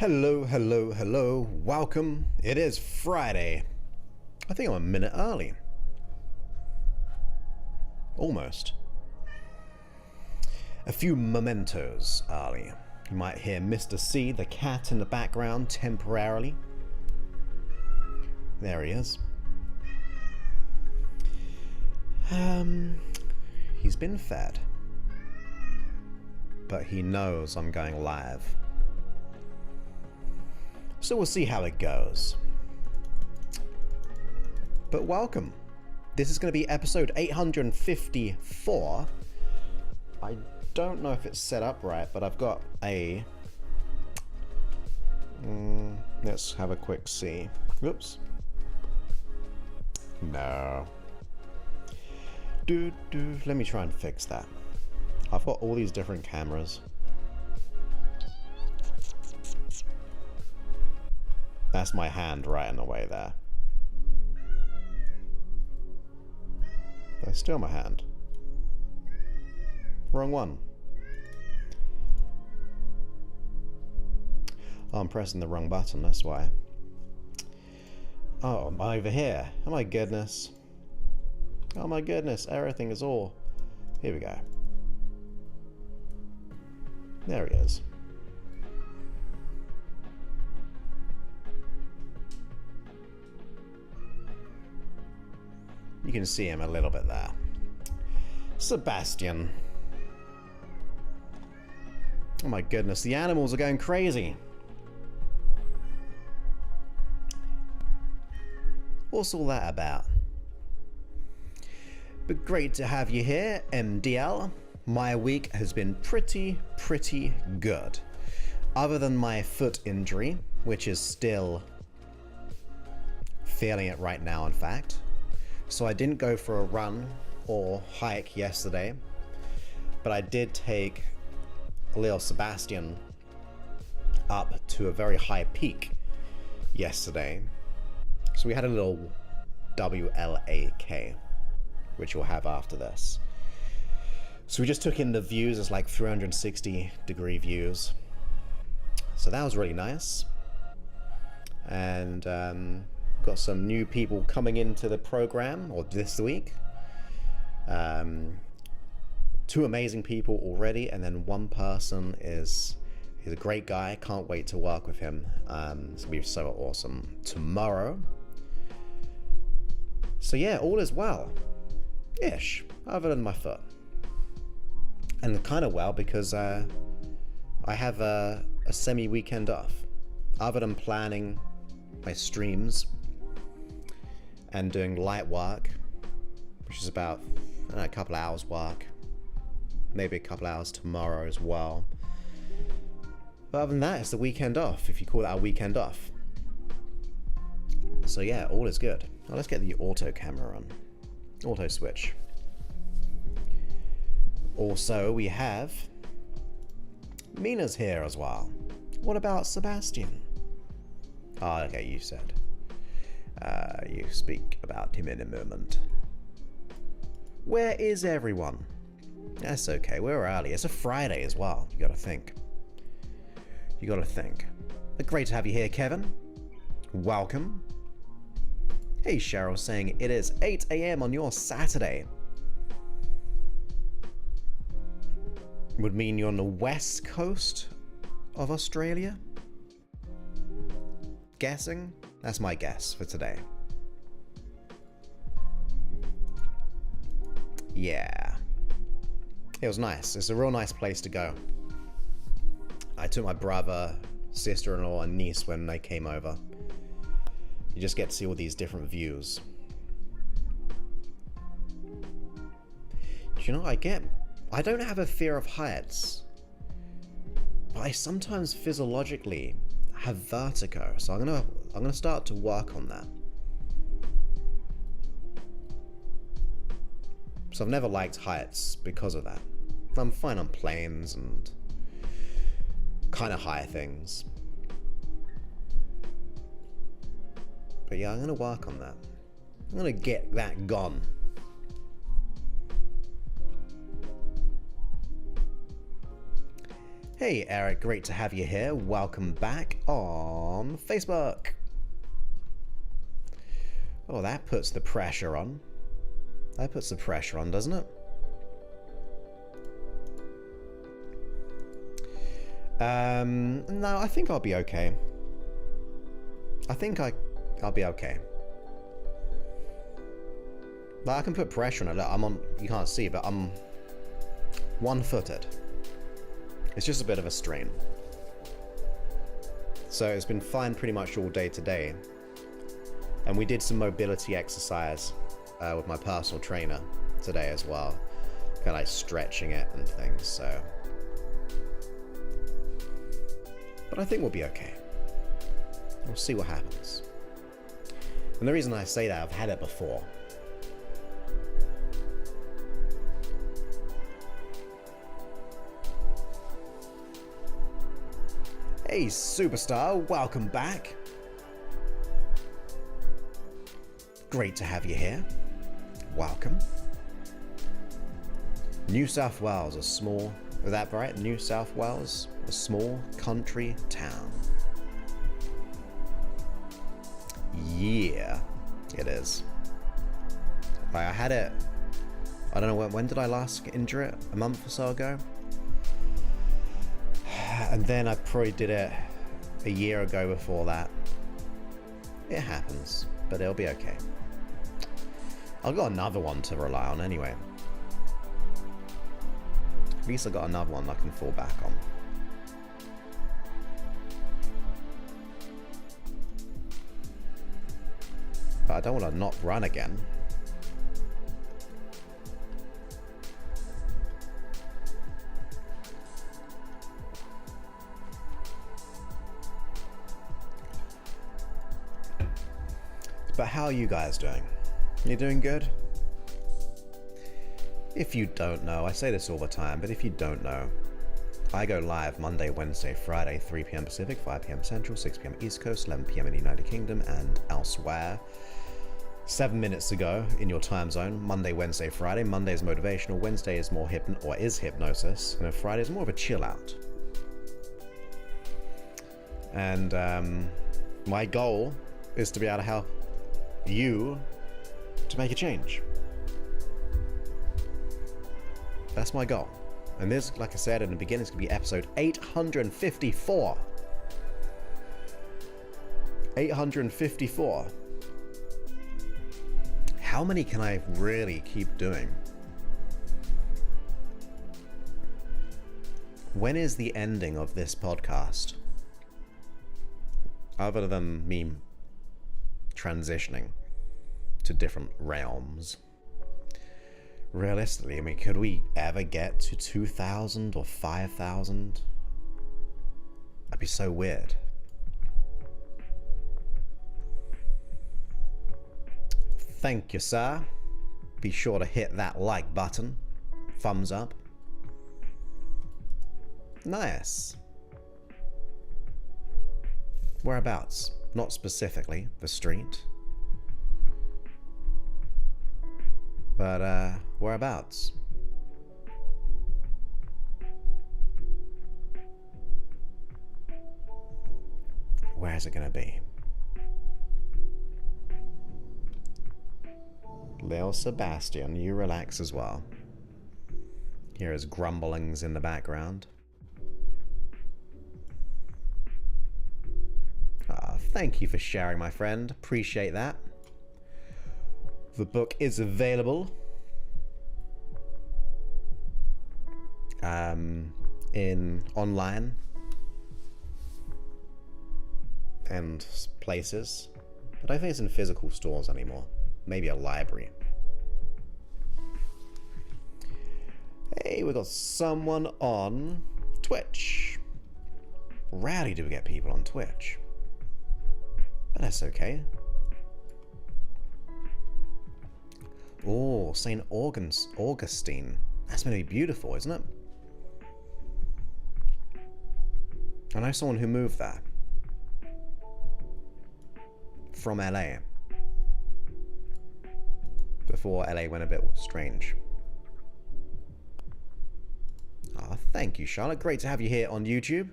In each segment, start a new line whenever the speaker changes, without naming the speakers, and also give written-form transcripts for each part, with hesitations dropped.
Hello, hello, hello. Welcome. It is Friday. I think I'm a minute early. Almost. A few mementos early. You might hear Mr. C, the cat, in the background temporarily. There he is. He's been fed. But he knows I'm going live. So we'll see how it goes. But welcome. This is going to be episode 854. I don't know if it's set up right, but I've got a... let's have a quick see. Whoops. No. Let me try and fix that. I've got all these different cameras. That's my hand right in the way there. That's still my hand. Wrong one. Oh, I'm pressing the wrong button, that's why. Oh, I'm over here. Oh my goodness. Oh my goodness, everything is all... Here we go. There he is. You can see him a little bit there. Sebastian. Oh my goodness, the animals are going crazy. What's all that about? But great to have you here, MDL. My week has been pretty good. Other than my foot injury, which is still feeling it right now, in fact. So I didn't go for a run or hike yesterday, but I did take little Sebastian up to a very high peak yesterday. So we had a little WLAK, which we'll have after this. So we just took in the views as like 360 degree views. So that was really nice. And got some new people coming into the program, or this week. Two amazing people already, and then one person he's a great guy. Can't wait to work with him. It's gonna be so awesome tomorrow. So yeah, all is well, ish, other than my foot, and kind of well because I have a semi weekend off, other than planning my streams and doing light work, which is about a couple hours work, maybe a couple hours tomorrow as well. But other than that, it's the weekend off, if you call that a weekend off. So yeah, all is good. Now let's get the auto camera on. Auto switch. Also, we have Mina's here as well. What about Sebastian? Ah, okay, you said. You speak about him in a moment. Where is everyone? That's okay, we're early. It's a Friday as well. You gotta think. You gotta think. But great to have you here, Kevin. Welcome. Hey, Cheryl, saying it is 8 AM on your Saturday. Would mean you're on the west coast of Australia? Guessing? That's my guess for today. Yeah. It was nice. It's a real nice place to go. I took my brother, sister-in-law, and niece when they came over. You just get to see all these different views. Do you know what I get? I don't have a fear of heights, but I sometimes physiologically have vertigo, so I'm gonna start to work on that. So I've never liked heights because of that. I'm fine on planes and kind of higher things. But yeah, I'm gonna work on that. I'm gonna get that gone. Hey Eric, great to have you here. Welcome back on Facebook. Oh, that puts the pressure on. That puts the pressure on, doesn't it? No, I think I'll be okay. I think I'll be okay. Like, I can put pressure on it. Look, I'm on, you can't see, but I'm one-footed. It's just a bit of a strain. So it's been fine pretty much all day today. And we did some mobility exercise with my personal trainer today as well. Kind of like stretching it and things, so. But I think we'll be okay. We'll see what happens. And the reason I say that, I've had it before. Hey, Superstar, welcome back. Great to have you here. Welcome. New South Wales, a small, is that right? New South Wales, a small country town. Yeah, it is. Like, I had it, I don't know, when did I last injure it? A month or so ago? And then I probably did it a year ago before that. It happens, but it'll be okay. I've got another one to rely on anyway. At least I've got another one I can fall back on. But I don't want to not run again. But how are you guys doing? You doing good? If you don't know, I say this all the time, but if you don't know, I go live Monday, Wednesday, Friday, 3 p.m. Pacific, 5 p.m. Central, 6 p.m. East Coast, 11 p.m. in the United Kingdom and elsewhere. 7 minutes ago in your time zone, Monday, Wednesday, Friday. Monday is motivational, Wednesday is more hypnosis, and then Friday is more of a chill out. And my goal is to be able to help you to make a change. That's my goal. And this, like I said in the beginning, is going to be episode 854. 854. How many can I really keep doing? When is the ending of this podcast? Other than me transitioning to different realms. Realistically, I mean, could we ever get to 2,000 or 5,000? That'd be so weird. Thank you, sir. Be sure to hit that like button. Thumbs up. Nice. Whereabouts? Not specifically the street. But, whereabouts? Where is it gonna be? Lil Sebastian, you relax as well. Hear his grumblings in the background. Thank you for sharing, my friend. Appreciate that. The book is available in online and places, but I don't think it's in physical stores anymore. Maybe a library. Hey, we got someone on Twitch. Rarely do we get people on Twitch, but that's okay. Oh, St. Augustine. That's going to be beautiful, isn't it? I know someone who moved there. From LA. Before LA went a bit strange. Thank you, Charlotte. Great to have you here on YouTube.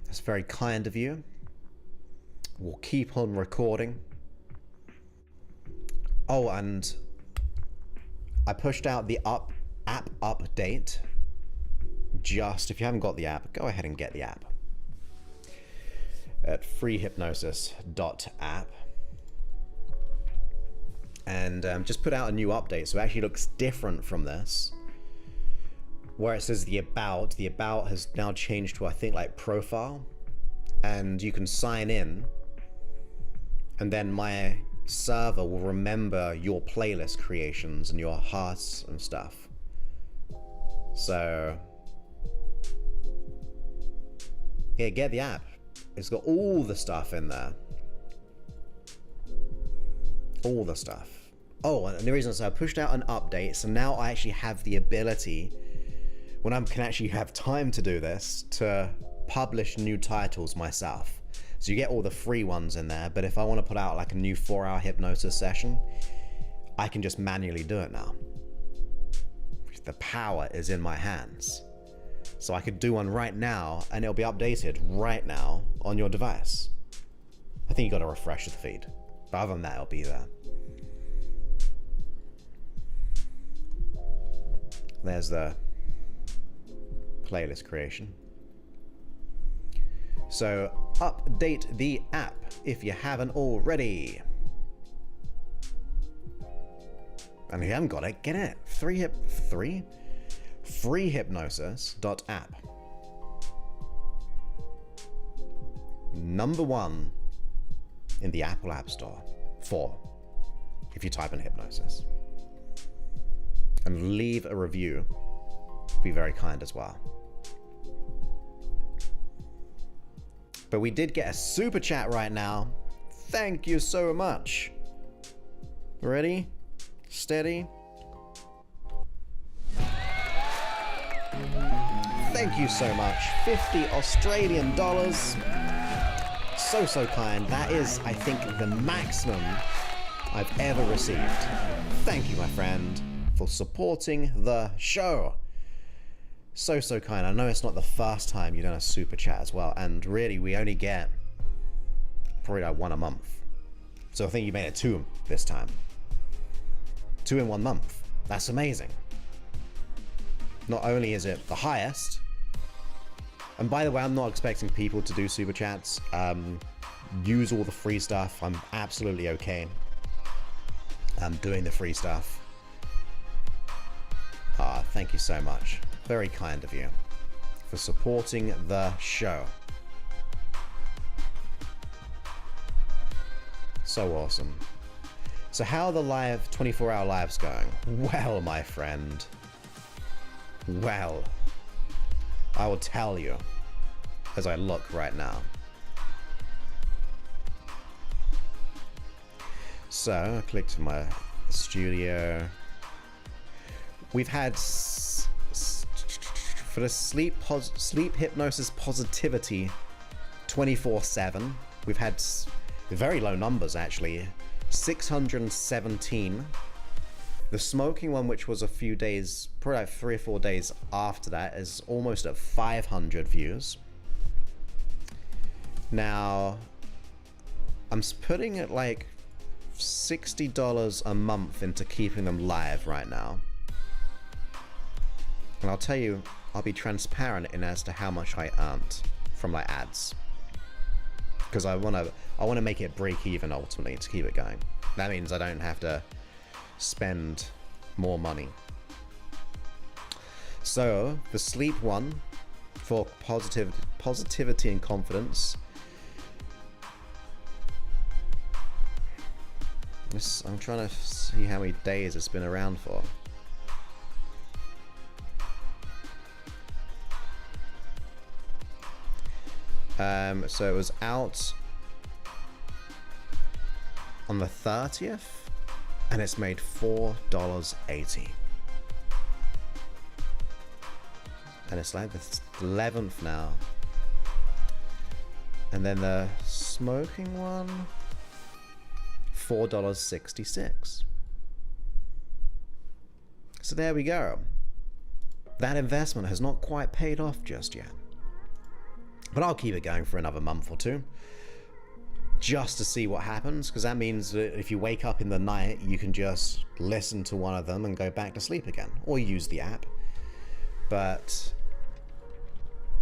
That's very kind of you. We'll keep on recording. Oh, and I pushed out the app update. Just, if you haven't got the app, go ahead and get the app at freehypnosis.app. And just put out a new update, so it actually looks different from this. Where it says the about has now changed to, I think, like profile. And you can sign in, and then my server will remember your playlist creations and your hearts and stuff. So yeah, get the app. It's got all the stuff in there. All the stuff. Oh, and the reason is I pushed out an update, so now I actually have the ability, when I can actually have time to do this, to publish new titles myself. So you get all the free ones in there, but if I want to put out like a new 4-hour hypnosis session, I can just manually do it now. The power is in my hands. So I could do one right now, and it'll be updated right now on your device. I think you got to refresh the feed. But other than that, it'll be there. There's the playlist creation. So update the app if you haven't already. And if you haven't got it, get it. Freehypnosis.app. Number 1 in the Apple App Store. 4 if you type in hypnosis. And leave a review. Be very kind as well. But we did get a super chat right now. Thank you so much. Ready? Steady? Thank you so much. 50 Australian dollars. So kind. That is, I think, the maximum I've ever received. Thank you, my friend, for supporting the show. So kind. I know it's not the first time you've done a super chat as well, and really we only get probably like 1 a month. So I think you made it 2 this time. 2 in 1 month. That's amazing. Not only is it the highest, and by the way, I'm not expecting people to do super chats. Use all the free stuff. I'm absolutely okay. I'm doing the free stuff. Thank you so much. Very kind of you for supporting the show. So awesome. So how are the live 24-hour lives going? Well, my friend. Well, I will tell you as I look right now. So I clicked to my studio. We've had for the sleep hypnosis positivity 24/7. We've had very low numbers actually, 617. The smoking one, which was a few days, probably like 3 or 4 days after that, is almost at 500 views. Now, I'm putting it like $60 a month into keeping them live right now. And I'll tell you, I'll be transparent in as to how much I earned from like ads. Because I wanna make it break even ultimately to keep it going. That means I don't have to spend more money. So the sleep one for positivity and confidence. I'm trying to see how many days it's been around for. So it was out on the 30th, and it's made $4.80. And it's like the 11th now. And then the smoking one, $4.66. So there we go. That investment has not quite paid off just yet. But I'll keep it going for another month or two, just to see what happens, because that means that if you wake up in the night, you can just listen to one of them and go back to sleep again, or use the app. But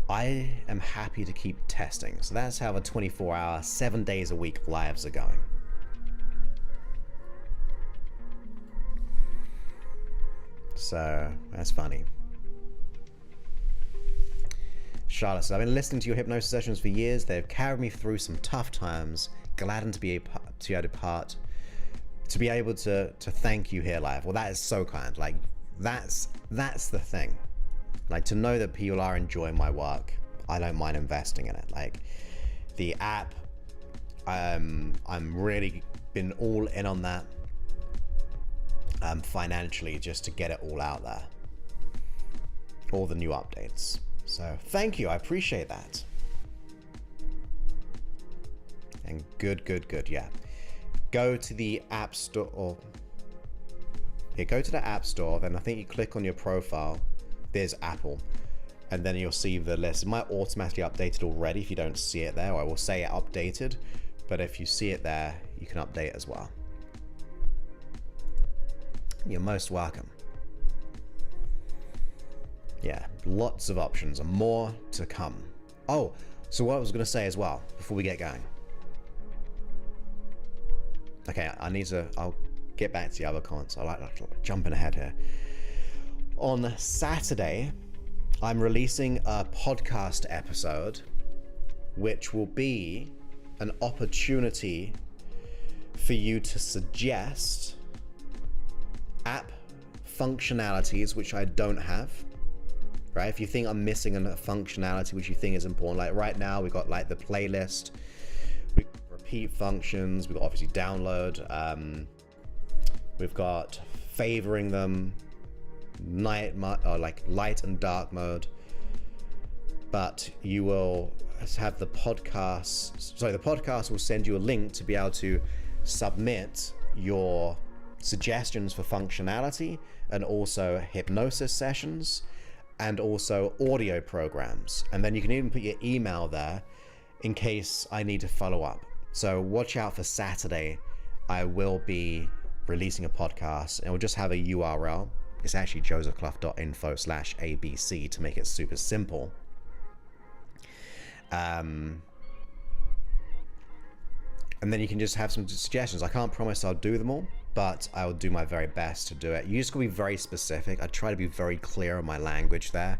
I am happy to keep testing. So that's how the 24-hour, 7 days a week lives are going. So that's funny. Charlotte says, I've been listening to your hypnosis sessions for years. They've carried me through some tough times. Gladdened to be able to thank you here live. Well, that is so kind. Like, that's the thing. Like, to know that people are enjoying my work, I don't mind investing in it. Like, the app, I'm really been all in on that financially, just to get it all out there. All the new updates. So thank you, I appreciate that. And good, yeah. Go to the App Store, or yeah, go to the App Store, then I think you click on your profile, there's Apple, and then you'll see the list. It might automatically update it already if you don't see it there, or I will say it updated, but if you see it there, you can update as well. You're most welcome. Yeah, lots of options and more to come. Oh, so what I was going to say as well, before we get going. Okay, I'll get back to the other comments. I like jumping ahead here. On Saturday, I'm releasing a podcast episode, which will be an opportunity for you to suggest app functionalities which I don't have. Right? If you think I'm missing a functionality which you think is important, like right now we've got like the playlist, we got repeat functions, we've got obviously download, we've got favoring them, light and dark mode. But you will have the podcast. Sorry, the podcast will send you a link to be able to submit your suggestions for functionality, and also hypnosis sessions, and also audio programs. And then you can even put your email there in case I need to follow up. So watch out for Saturday. I will be releasing a podcast, and we'll just have a URL. It's actually josephclough.info/ABC to make it super simple. And then you can just have some suggestions. I can't promise I'll do them all, but I will do my very best to do it. You just gotta be very specific. I try to be very clear in my language there,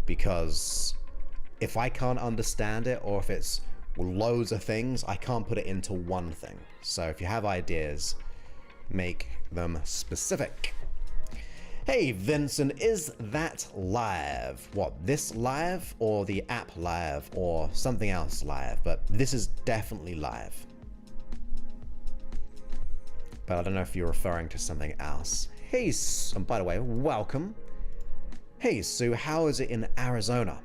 because if I can't understand it, or if it's loads of things, I can't put it into one thing. So if you have ideas, make them specific. Hey Vincent, is that live? What, this live, or the app live, or something else live? But this is definitely live. But I don't know if you're referring to something else. Hey, and by the way, welcome. Hey Sue, how is it in Arizona?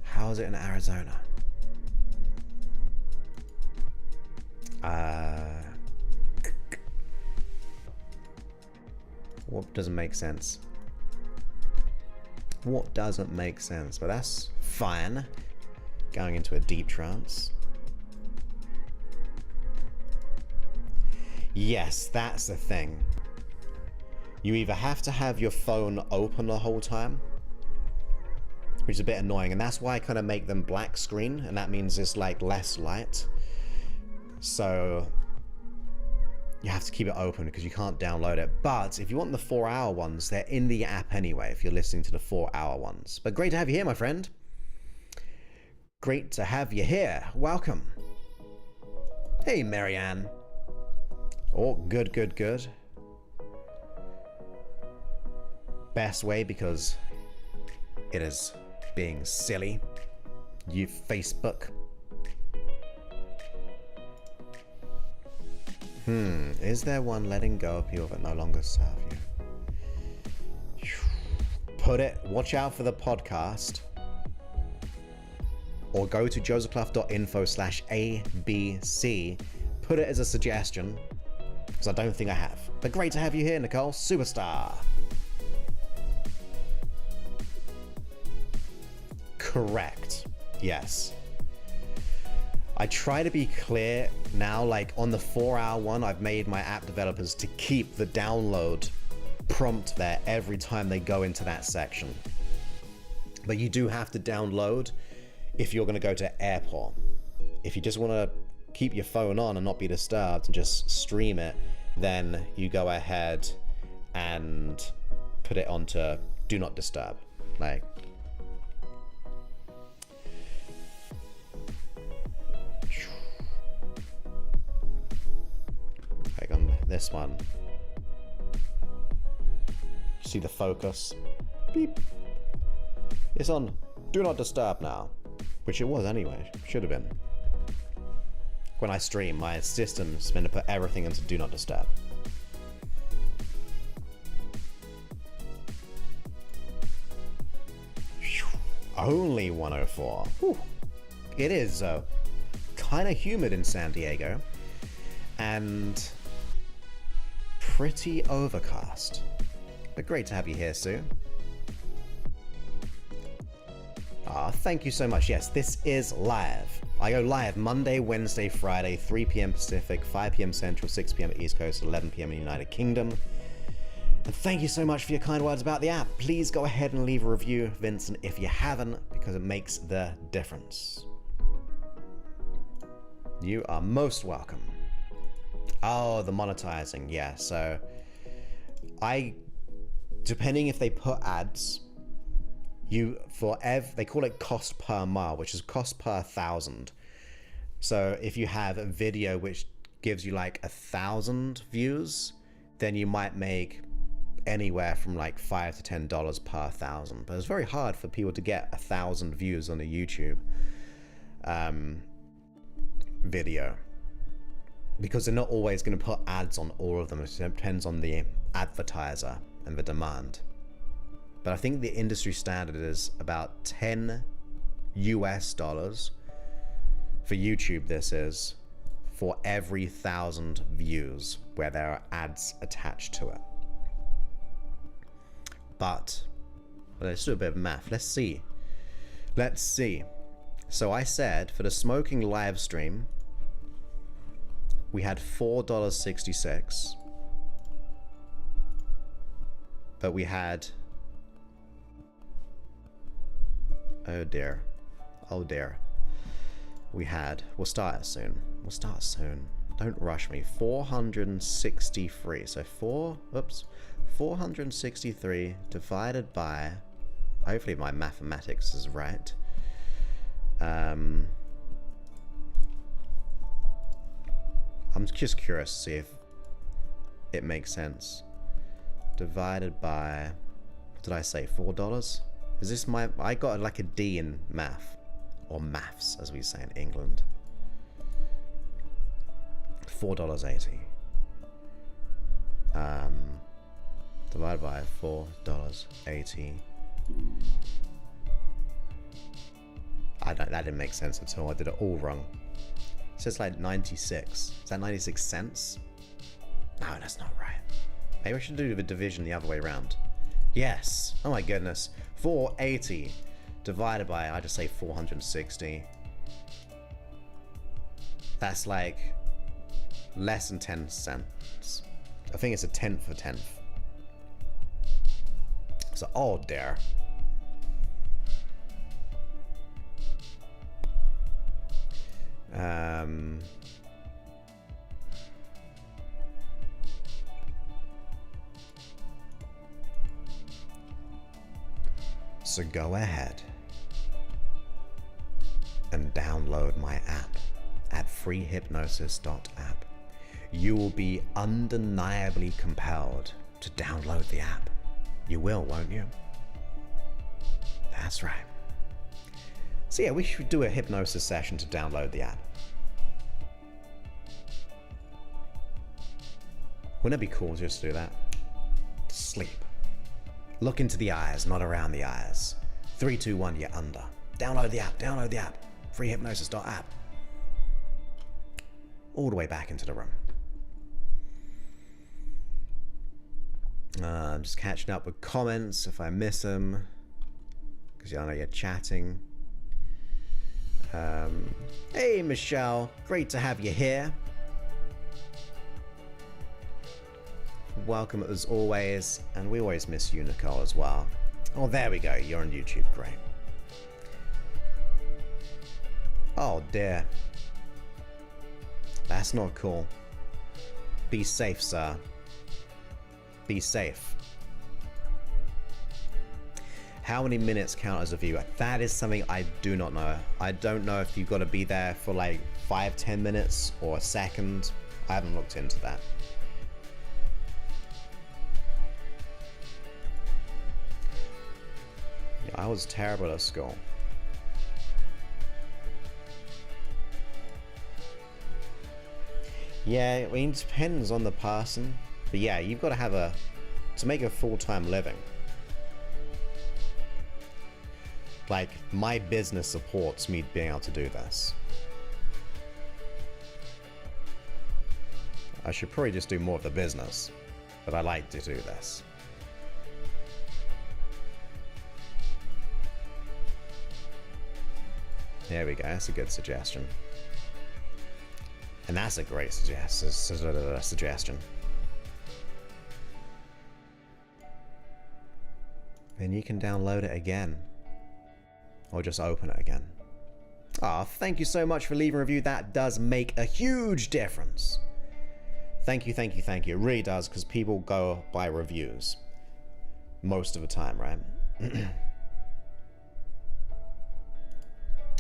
How is it in Arizona? What doesn't make sense? What doesn't make sense? But that's fine. Going into a deep trance. Yes, that's the thing. You either have to have your phone open the whole time, which is a bit annoying, and that's why I kind of make them black screen, and that means it's like less light. So you have to keep it open because you can't download it. But if you want the 4-hour ones, they're in the app anyway, if you're listening to the 4-hour ones. But great to have you here, my friend. Great to have you here. Welcome. Hey, Marianne. Oh, good, good, good. Best way, because it is being silly. You Facebook. Is there one letting go of people that no longer serve you? Watch out for the podcast. Or go to josephclough.info/ABC. Put it as a suggestion. because I don't think I have. But great to have you here, Nicole. Superstar. Correct. Yes. I try to be clear now, like on the 4-hour one, I've made my app developers to keep the download prompt there every time they go into that section. But you do have to download if you're going to go to airport. If you just want to keep your phone on and not be disturbed and just stream it, then you go ahead and put it onto do not disturb. Like, on this one, see the focus, beep, it's on do not disturb now, which it was anyway, should have been. When I stream, my system's meant to put everything into do not disturb. Only 104. Whew. It is kind of humid in San Diego and pretty overcast. But great to have you here, Sue. Thank you so much. Yes, this is live. I go live Monday, Wednesday, Friday, 3 p.m. Pacific, 5 p.m. Central, 6 p.m. East Coast, 11 p.m. in the United Kingdom. And thank you so much for your kind words about the app. Please go ahead and leave a review, Vincent, if you haven't, because it makes the difference. You are most welcome. Oh, the monetizing, yeah. So depending if they put ads, they call it cost per mile, which is cost per 1,000. So if you have a video which gives you like 1,000 views, then you might make anywhere from like $5 to $10 per 1,000. But it's very hard for people to get 1,000 views on a YouTube video, because they're not always going to put ads on all of them. It depends on the advertiser and the demand. But I think the industry standard is about $10 for YouTube. This is for every 1,000 views where there are ads attached to it. But let's do a bit of math. Let's see. So I said for the smoking live stream, we had $4.66, but we had, oh dear, we'll start soon, don't rush me, 463, so 463 divided by, hopefully my mathematics is right, I'm just curious to see if it makes sense. Divided by, what did I say, $4? Is this I got like a D in math, or maths as we say in England. $4.80. Divided by $4.80. That didn't make sense at all. I did it all wrong. It says like 96. Is that 96 cents? No, that's not right. Maybe I should do the division the other way around. Yes. Oh my goodness. 480 divided by, I just say 460. That's like less than 10 cents. I think it's a tenth of a tenth. So, oh dear. So go ahead and download my app at freehypnosis.app. You will be undeniably compelled to download the app. You will, won't you? That's right. So yeah, we should do a hypnosis session to download the app. Wouldn't it be cool just to do that? Sleep. Look into the eyes, not around the eyes. 3, 2, 1, you're under. Download the app, download the app. freehypnosis.app. All the way back into the room. I'm just catching up with comments if I miss them, because I know you're chatting. Hey Michelle, great to have you here. Welcome as always, and we always miss you, Nicole, as well. Oh, there we go, you're on YouTube, great. Oh dear. That's not cool. Be safe, sir. Be safe. How many minutes count as a viewer? That is something I do not know. I don't know if you've got to be there for like 5-10 minutes or a second. I haven't looked into that. Yeah, I was terrible at school. Yeah, I mean, it depends on the person. But yeah, you've got to have to make a full-time living. Like, my business supports me being able to do this. I should probably just do more of the business, but I like to do this. There we go, that's a good suggestion. And that's a great suggestion. Then you can download it again. Or just open it again. Ah, thank you so much for leaving a review. That does make a huge difference. Thank you, thank you, thank you. It really does, because people go by reviews. Most of the time, right? It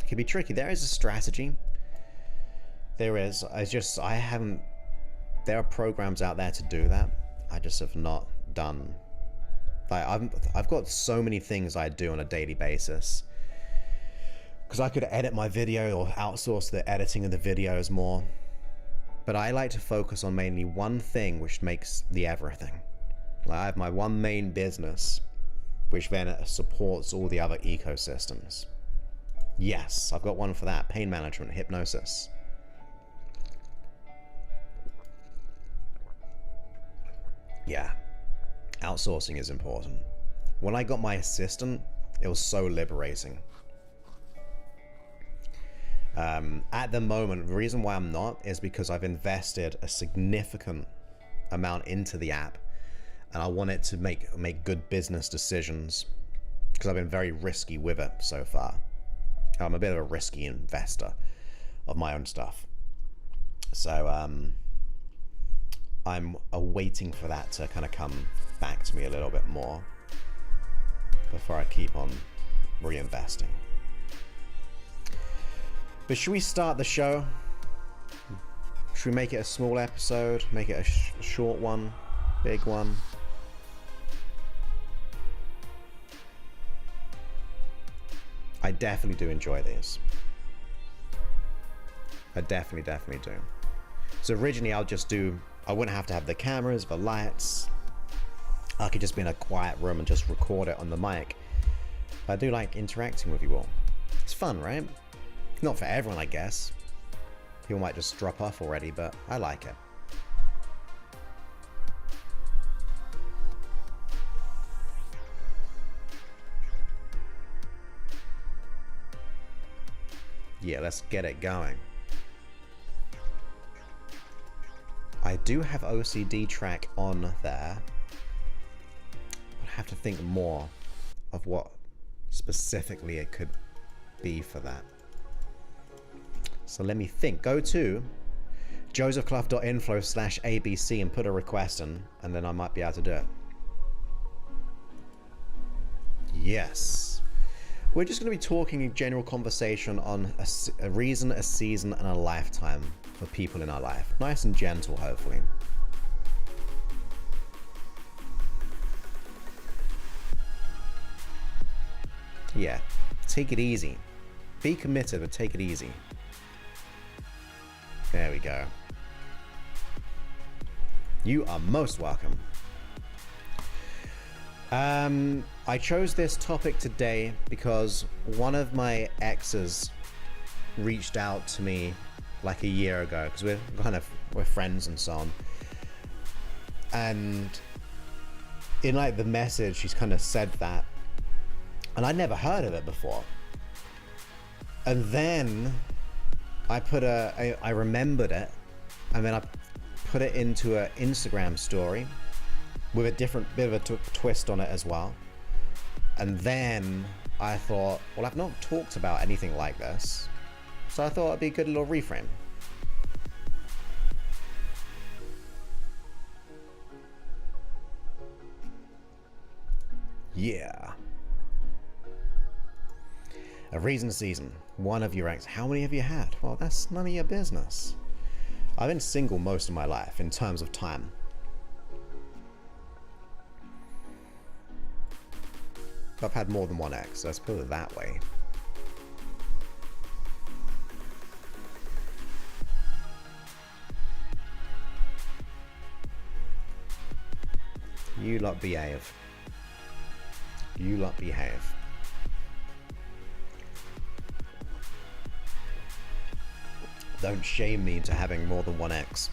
can be tricky. There is a strategy. There is. I haven't... There are programs out there to do that. I just have not done... Like, I've got so many things I do on a daily basis. Because I could edit my video or outsource the editing of the videos more. But I like to focus on mainly one thing, which makes the everything. Like, I have my one main business, which then supports all the other ecosystems. Yes, I've got one for that. Pain management, hypnosis. Yeah. Outsourcing is important. When I got my assistant, it was so liberating. At the moment, the reason why I'm not is because I've invested a significant amount into the app, and I want it to make good business decisions, because I've been very risky with it so far. I'm a bit of a risky investor of my own stuff. So I'm waiting for that to kind of come back to me a little bit more before I keep on reinvesting. But should we start the show? Should we make it a small episode? Make it a short one? Big one? I definitely do enjoy these. I definitely do. So originally I wouldn't have to have the cameras, the lights. I could just be in a quiet room and just record it on the mic. But I do like interacting with you all. It's fun, right? Not for everyone, I guess. People might just drop off already, but I like it. Yeah, let's get it going. I do have OCD track on there. I'd have to think more of what specifically it could be for that. So let me think. Go to josephclough.info/ABC and put a request in, and then I might be able to do it. Yes. We're just going to be talking in general conversation on a reason, a season, and a lifetime for people in our life. Nice and gentle, hopefully. Yeah. Take it easy. Be committed, but take it easy. There we go. You are most welcome. I chose this topic today because one of my exes reached out to me like a year ago, because we're friends and so on. And in like the message, she's kind of said that, and I'd never heard of it before. And then I remembered it, and then I put it into an Instagram story with a different bit of a twist on it as well. And then I thought, well, I've not talked about anything like this, so I thought it'd be a good little reframe. Yeah. A reason season. One of your ex. How many have you had? Well, that's none of your business. I've been single most of my life in terms of time. I've had more than one ex, let's put it that way. You lot behave. You lot behave. Don't shame me into having more than one ex.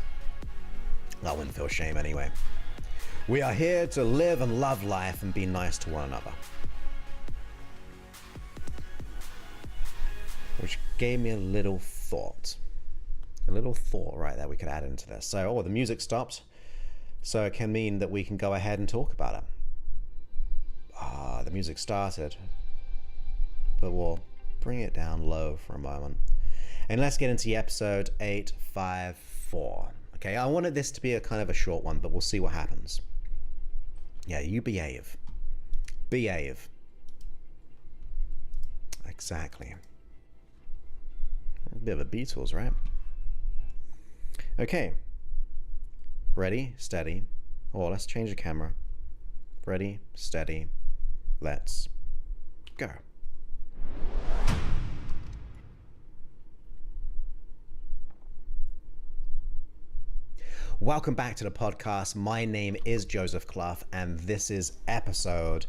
I wouldn't feel shame anyway. We are here to live and love life and be nice to one another. Which gave me a little thought. A little thought right there we could add into this. So, the music stopped. So it can mean that we can go ahead and talk about it. The music started. But we'll bring it down low for a moment. And let's get into episode 854. Okay, I wanted this to be a kind of a short one, but we'll see what happens. Yeah, you behave. Behave. Exactly. A bit of a Beatles, right? Okay. Ready, steady. Let's change the camera. Ready, steady. Let's go. Welcome back to the podcast. My name is Joseph Clough, and this is episode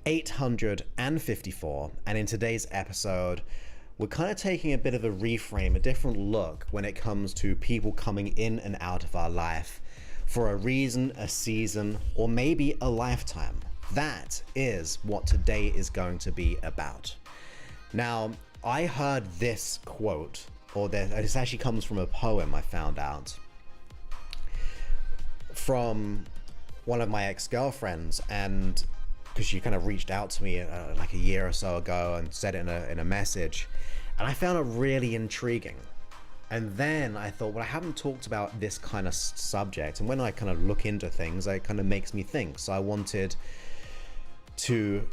854. And in today's episode, we're kind of taking a bit of a reframe, a different look when it comes to people coming in and out of our life for a reason, a season, or maybe a lifetime. That is what today is going to be about. Now, I heard this quote, this actually comes from a poem I found out from one of my ex-girlfriends, and because she kind of reached out to me like a year or so ago and said it in a message, and I found it really intriguing. And then I thought, well, I haven't talked about this kind of subject, and when I kind of look into things, it kind of makes me think. So I wanted to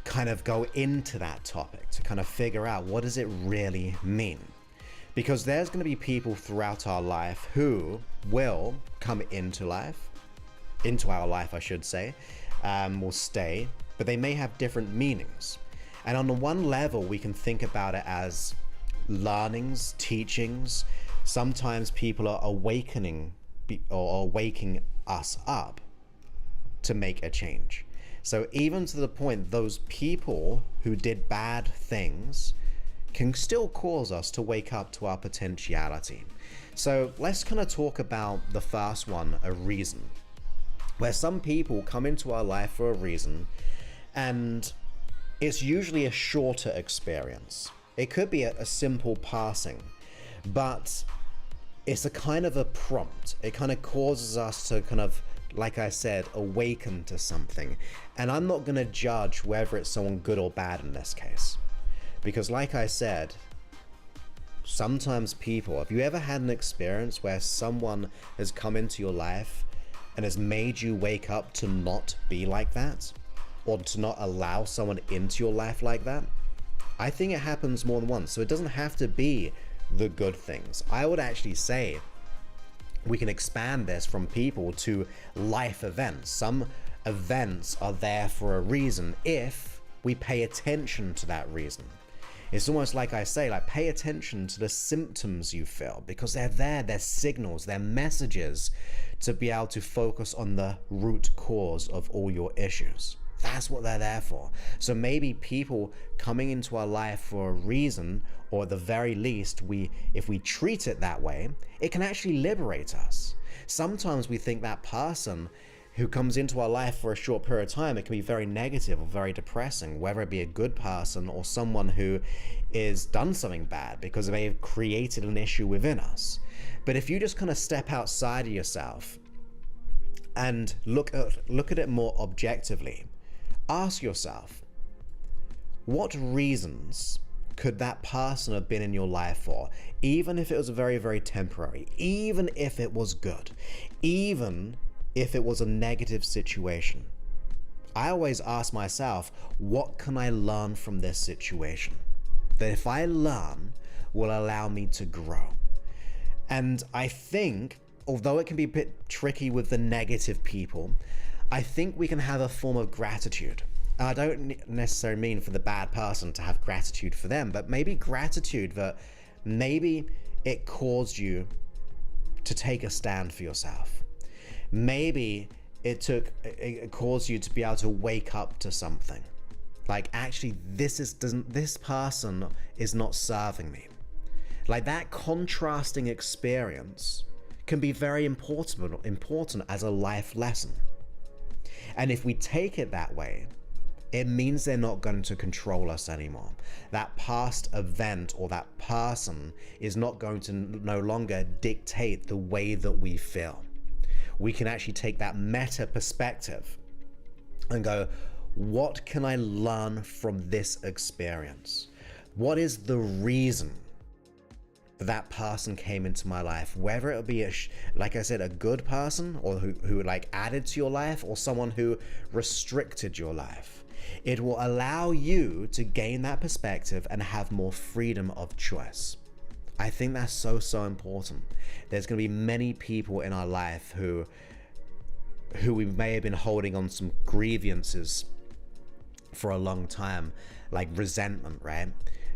kind of go into that topic to kind of figure out, what does it really mean? Because there's going to be people throughout our life who will come into our life, I should say, will stay, but they may have different meanings. And on the one level, we can think about it as learnings, teachings. Sometimes people are awakening or waking us up to make a change. So even to the point, those people who did bad things can still cause us to wake up to our potentiality. So let's kind of talk about the first one, a reason, where some people come into our life for a reason, and it's usually a shorter experience. It could be a simple passing, but it's a kind of a prompt. It kind of causes us to kind of, like I said, awaken to something. And I'm not going to judge whether it's someone good or bad in this case. Because like I said, sometimes people, have you ever had an experience where someone has come into your life and has made you wake up to not be like that? Or to not allow someone into your life like that? I think it happens more than once. So it doesn't have to be the good things. I would actually say we can expand this from people to life events. Some events are there for a reason if we pay attention to that reason. It's almost like I say, like, pay attention to the symptoms you feel, because they're there, they're signals, they're messages to be able to focus on the root cause of all your issues. That's what they're there for. So maybe people coming into our life for a reason, or at the very least, if we treat it that way, it can actually liberate us. Sometimes we think that person who comes into our life for a short period of time, it can be very negative or very depressing, whether it be a good person or someone who is done something bad because they have created an issue within us. But if you just kind of step outside of yourself and look at it more objectively, ask yourself, what reasons could that person have been in your life for? Even if it was very, very temporary, even if it was good, even if it was a negative situation. I always ask myself, what can I learn from this situation? That if I learn, will allow me to grow. And I think, although it can be a bit tricky with the negative people, I think we can have a form of gratitude. And I don't necessarily mean for the bad person to have gratitude for them, but maybe gratitude that maybe it caused you to take a stand for yourself. Maybe it caused you to be able to wake up to something. Like, actually, this person is not serving me. Like, that contrasting experience can be very important as a life lesson. And if we take it that way, it means they're not going to control us anymore. That past event or that person is not going to no longer dictate the way that we feel. We can actually take that meta perspective and go, what can I learn from this experience? What is the reason that person came into my life? Whether it be like I said, a good person, or who like added to your life, or someone who restricted your life. It will allow you to gain that perspective and have more freedom of choice. I think that's so important. There's going to be many people in our life who we may have been holding on some grievances for a long time, like resentment, right?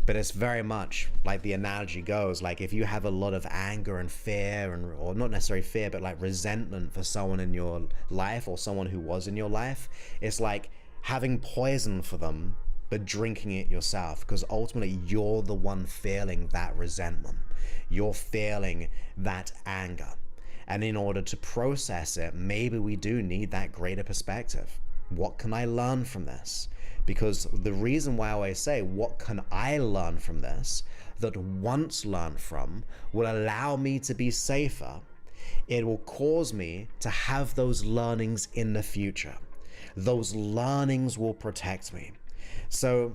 But it's very much like the analogy goes, like if you have a lot of anger and fear, or not necessarily fear, but like resentment for someone in your life or someone who was in your life, it's like having poison for them but drinking it yourself, because ultimately you're the one feeling that resentment, you're feeling that anger. And in order to process it, maybe we do need that greater perspective. What can I learn from this? Because the reason why I always say, what can I learn from this, that once learned from will allow me to be safer, it will cause me to have those learnings in the future. Those learnings will protect me. So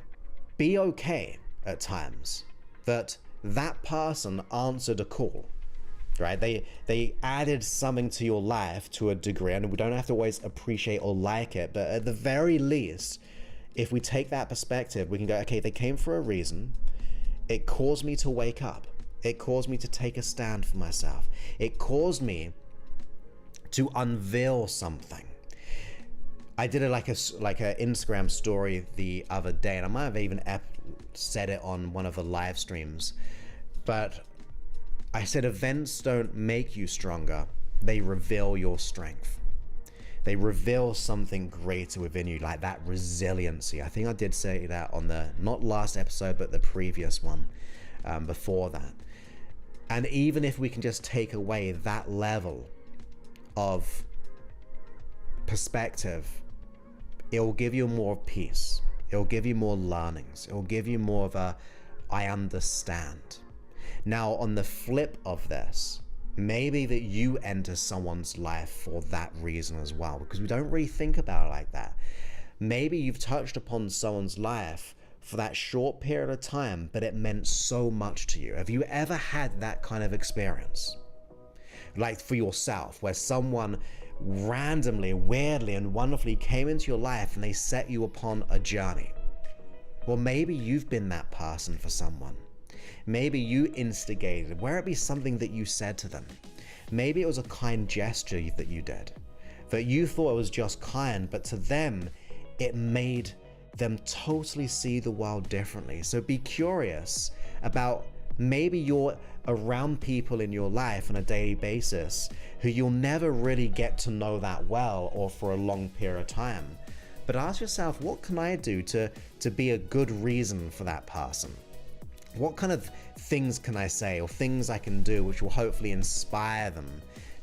be okay at times that person answered a call, right? They added something to your life to a degree, and we don't have to always appreciate or like it, but at the very least, if we take that perspective, we can go, okay, they came for a reason. It caused me to wake up. It caused me to take a stand for myself. It caused me to unveil something. I did like a Instagram story the other day, and I might have even said it on one of the live streams, but I said events don't make you stronger, they reveal your strength. They reveal something greater within you, like that resiliency. I think I did say that on the, not last episode, but the previous one before that. And even if we can just take away that level of perspective, it will give you more peace. It will give you more learnings. It will give you more of a, I understand. Now, on the flip of this, maybe that you enter someone's life for that reason as well, because we don't really think about it like that. Maybe you've touched upon someone's life for that short period of time, but it meant so much to you. Have you ever had that kind of experience? Like for yourself, where someone randomly, weirdly, and wonderfully came into your life and they set you upon a journey. Well, maybe you've been that person for someone. Maybe you instigated, where it be something that you said to them. Maybe it was a kind gesture that you did, that you thought it was just kind, but to them, it made them totally see the world differently. So be curious about, maybe you're around people in your life on a daily basis who you'll never really get to know that well or for a long period of time. But ask yourself, what can I do to be a good reason for that person? What kind of things can I say or things I can do which will hopefully inspire them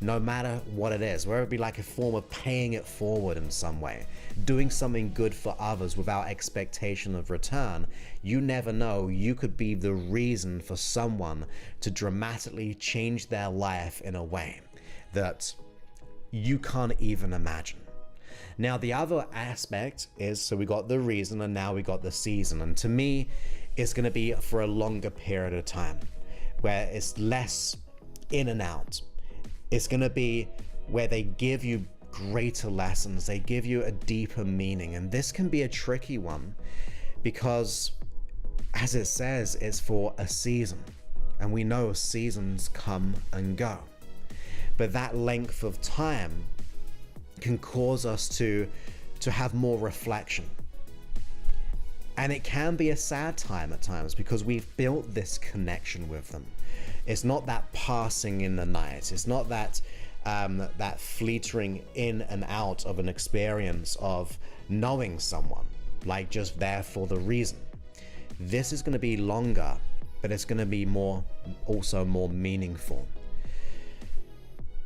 no matter what it is, whether it be like a form of paying it forward in some way, doing something good for others without expectation of return, you never know, you could be the reason for someone to dramatically change their life in a way that you can't even imagine. Now, the other aspect is, so we got the reason and now we got the season. And to me, it's going to be for a longer period of time where it's less in and out. It's going to be where they give you greater lessons. They give you a deeper meaning. And this can be a tricky one because, as it says, it's for a season. And we know seasons come and go. But that length of time can cause us to have more reflection. And it can be a sad time at times because we've built this connection with them. It's not that passing in the night. It's not that that fleetering in and out of an experience of knowing someone, like just there for the reason. This is going to be longer, but it's going to be also more meaningful.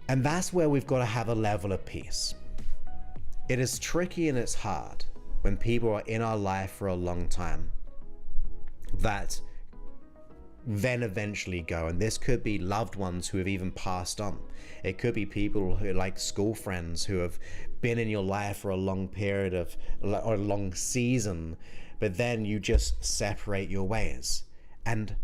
And that's where we've got to have a level of peace. It is tricky and it's hard when people are in our life for a long time that then eventually go. And this could be loved ones who have even passed on. It could be people who are like school friends who have been in your life for a long period of, or a long season, but then you just separate your ways. And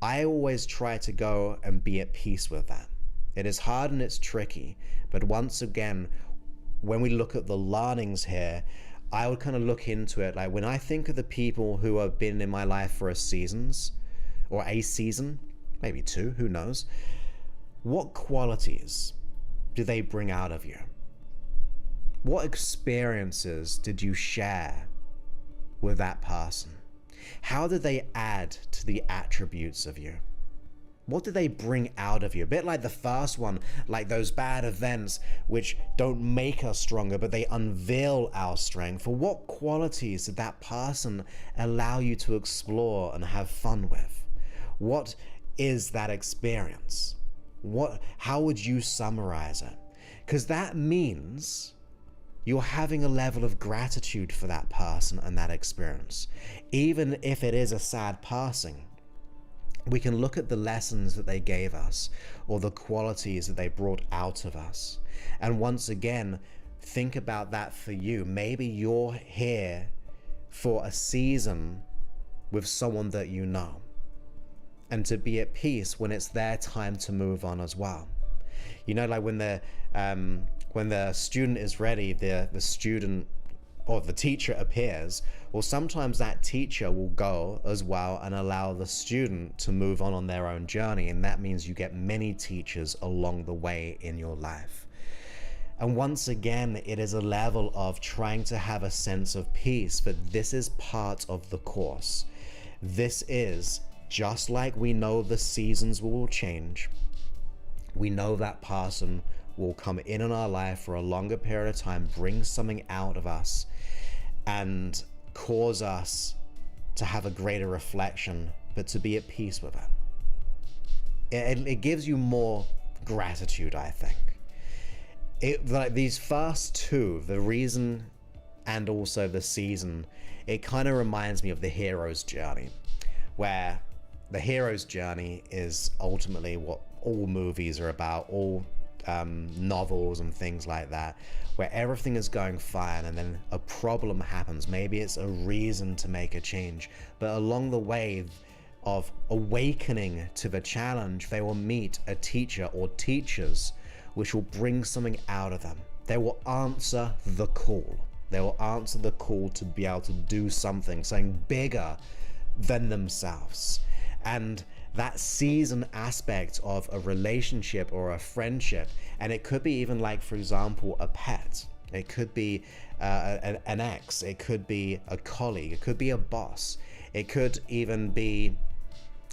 I always try to go and be at peace with that. It is hard and it's tricky, but once again, when we look at the learnings here, I would kind of look into it. Like when I think of the people who have been in my life for a season, maybe two, who knows? What qualities do they bring out of you? What experiences did you share with that person? How did they add to the attributes of you? What do they bring out of you? A bit like the first one, like those bad events which don't make us stronger, but they unveil our strength. For what qualities did that person allow you to explore and have fun with? What is that experience? How would you summarize it? Because that means you're having a level of gratitude for that person and that experience. Even if it is a sad passing, we can look at the lessons that they gave us or the qualities that they brought out of us. And once again, think about that for you. Maybe you're here for a season with someone that you know, and to be at peace when it's their time to move on as well. You know, like when the student is ready, the student or the teacher appears, or sometimes that teacher will go as well and allow the student to move on their own journey. And that means you get many teachers along the way in your life. And once again, it is a level of trying to have a sense of peace, but this is part of the course. This is just like we know the seasons will change. We know that person will come in our life for a longer period of time, bring something out of us, and cause us to have a greater reflection, but to be at peace with it. It gives you more gratitude, I think. Like these first two, the reason and also the season, it kind of reminds me of the hero's journey, where the hero's journey is ultimately what all movies are about, all novels and things like that, where everything is going fine and then a problem happens. Maybe it's a reason to make a change, but along the way of awakening to the challenge, they will meet a teacher or teachers which will bring something out of them. They will answer the call. They will answer the call to be able to do something bigger than themselves. And that season aspect of a relationship or a friendship, and it could be even like, for example, a pet. It could be an ex. It could be a colleague. It could be a boss. It could even be,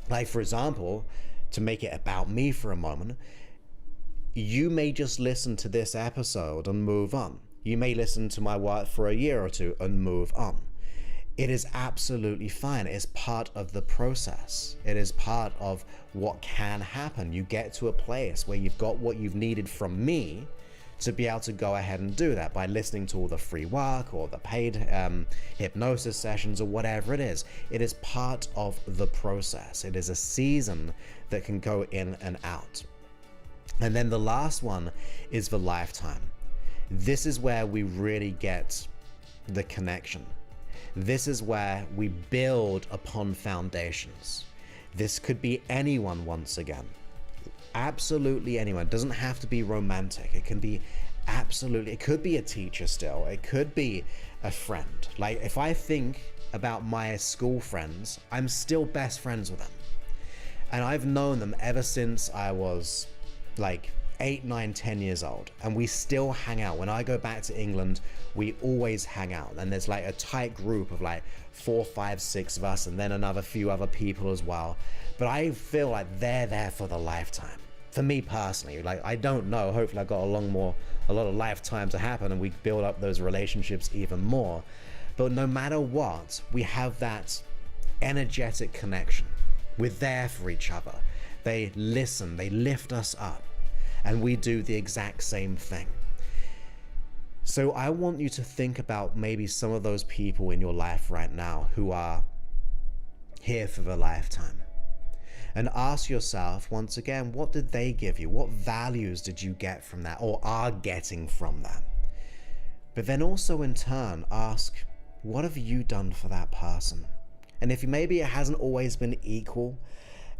like, for example, to make it about me for a moment, you may just listen to this episode and move on. You may listen to my work for a year or two and move on. it is absolutely fine. It's part of the process. It is part of what can happen. You get to a place where you've got what you've needed from me to be able to go ahead and do that by listening to all the free work or the paid hypnosis sessions or whatever it is. It is part of the process. It is a season that can go in and out. And then the last one is the lifetime. This is where we really get the connection. This is where we build upon foundations. This could be anyone once again. Absolutely anyone. It doesn't have to be romantic. It can be absolutely, it could be a teacher still. It could be a friend. Like if I think about my school friends, I'm still best friends with them. And I've known them ever since I was like 8, 9, 10 years old, and we still hang out. When I go back to England, we always hang out, and there's like a tight group of like 4, 5, 6 of us, and then another few other people as well. But I feel like they're there for the lifetime. For me personally, like I don't know, hopefully I've got a lot of lifetime to happen and we build up those relationships even more. But no matter what, we have that energetic connection. We're there for each other. They listen, they lift us up. And we do the exact same thing. So I want you to think about maybe some of those people in your life right now who are here for the lifetime. And ask yourself, once again, what did they give you? What values did you get from that or are getting from that? But then also in turn, ask, what have you done for that person? And if maybe it hasn't always been equal,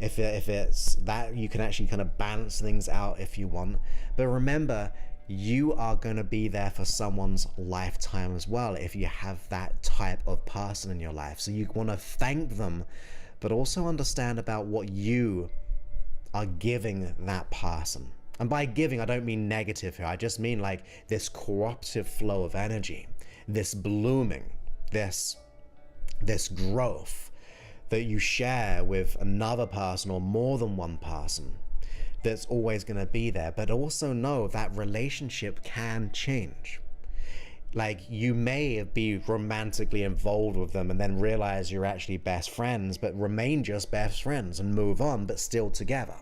if it's that, you can actually kind of balance things out if you want. But remember, you are going to be there for someone's lifetime as well if you have that type of person in your life. So you want to thank them, but also understand about what you are giving that person. And by giving, I don't mean negative here. I just mean like this cooperative flow of energy, this blooming, this growth that you share with another person or more than one person that's always going to be there. But also know that relationship can change. Like you may be romantically involved with them and then realize you're actually best friends, but remain just best friends and move on, but still together.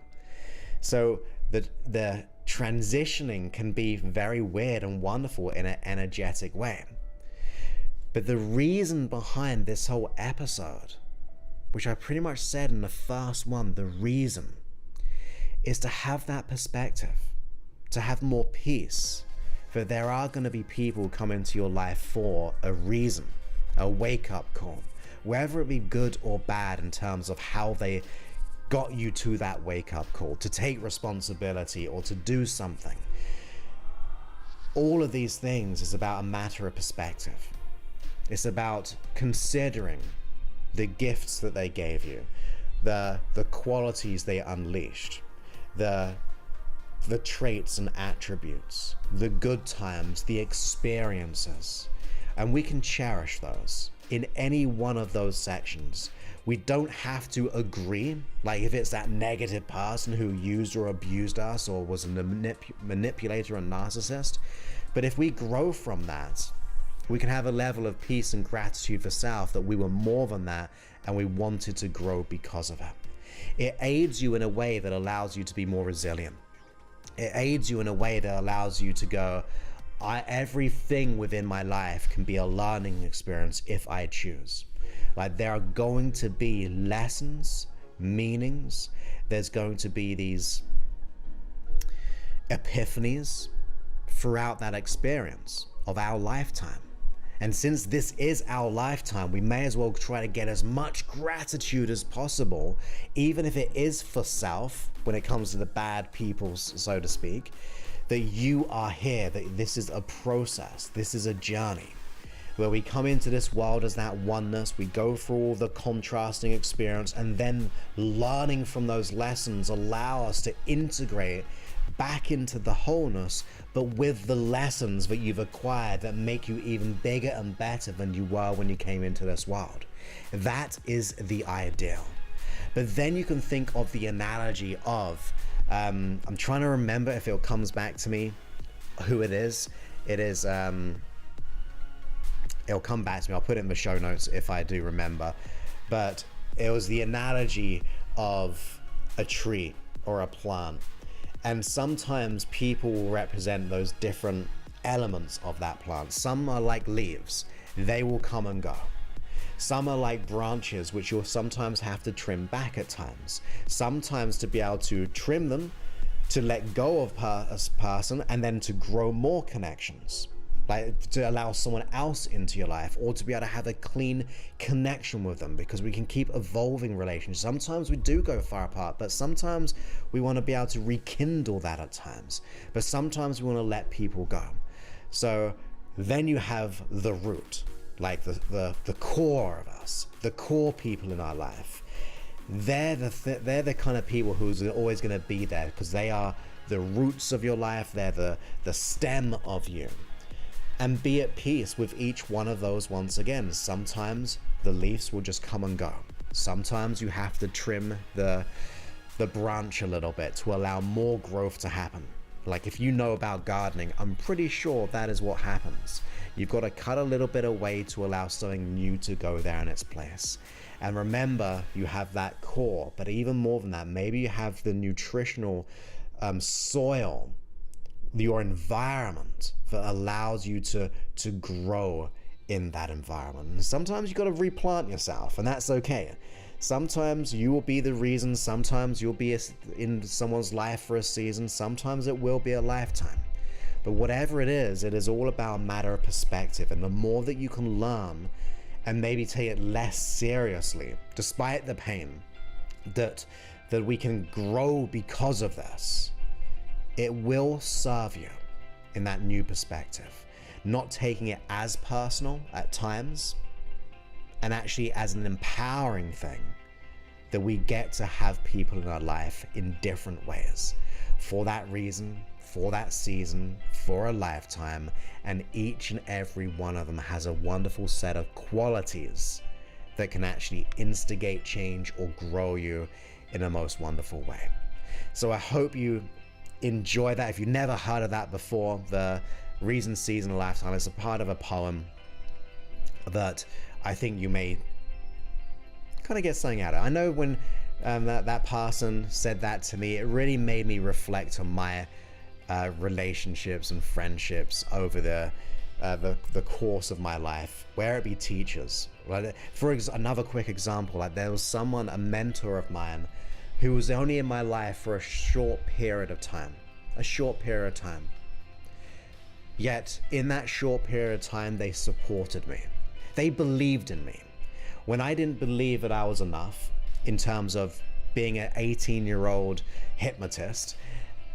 So the transitioning can be very weird and wonderful in an energetic way. But the reason behind this whole episode, which I pretty much said in the first one, the reason is to have that perspective, to have more peace, that there are going to be people come into your life for a reason, a wake-up call, whether it be good or bad in terms of how they got you to that wake-up call, to take responsibility or to do something. All of these things is about a matter of perspective. It's about considering the gifts that they gave you, the qualities they unleashed, the traits and attributes, the good times, the experiences, and we can cherish those in any one of those sections. We don't have to agree, like if it's that negative person who used or abused us or was a manipulator and narcissist, but if we grow from that, we can have a level of peace and gratitude for self that we were more than that and we wanted to grow because of it. It aids you in a way that allows you to be more resilient. It aids you in a way that allows you to go, everything within my life can be a learning experience if I choose. Like there are going to be lessons, meanings, there's going to be these epiphanies throughout that experience of our lifetime. And since this is our lifetime, we may as well try to get as much gratitude as possible, even if it is for self, when it comes to the bad people, so to speak, that you are here, that this is a process, this is a journey, where we come into this world as that oneness, we go through all the contrasting experience, and then learning from those lessons allow us to integrate back into the wholeness, but with the lessons that you've acquired that make you even bigger and better than you were when you came into this world. That is the ideal. But then you can think of the analogy of, I'm trying to remember if it comes back to me who it is. It is It'll come back to me. I'll put it in the show notes if I do remember. But it was the analogy of a tree or a plant. And sometimes people will represent those different elements of that plant. Some are like leaves. They will come and go. Some are like branches, which you'll sometimes have to trim back at times. Sometimes to be able to trim them, to let go of a person, and then to grow more connections. Like to allow someone else into your life, or to be able to have a clean connection with them, because we can keep evolving relationships. Sometimes we do go far apart, but sometimes we want to be able to rekindle that at times. But sometimes we want to let people go. So then you have the root, like the core of us, the core people in our life. They're the kind of people who's always going to be there, because they are the roots of your life. They're the stem of you. And be at peace with each one of those once again. Sometimes the leaves will just come and go. Sometimes you have to trim the branch a little bit to allow more growth to happen. Like if you know about gardening, I'm pretty sure that is what happens. You've got to cut a little bit away to allow something new to go there in its place. And remember, you have that core, but even more than that, maybe you have the nutritional soil, your environment that allows you to grow in that environment. And sometimes you got to replant yourself, and that's okay. Sometimes you will be the reason. Sometimes you'll be in someone's life for a season. Sometimes it will be a lifetime. But whatever it is all about a matter of perspective. And the more that you can learn and maybe take it less seriously, despite the pain, that we can grow because of this, it will serve you in that new perspective. Not taking it as personal at times, and actually as an empowering thing, that we get to have people in our life in different ways, for that reason, for that season, for a lifetime, and each and every one of them has a wonderful set of qualities that can actually instigate change or grow you in a most wonderful way. So I hope you enjoy that. If you've never heard of that before, the reason, season, lifetime is a part of a poem that I think you may kind of get something out of. I know when that person said that to me, it really made me reflect on my relationships and friendships over the course of my life, where it be teachers. Right? For another quick example, like there was someone, a mentor of mine, who was only in my life for a short period of time. Yet in that short period of time, they supported me. They believed in me. When I didn't believe that I was enough in terms of being an 18-year-old hypnotist,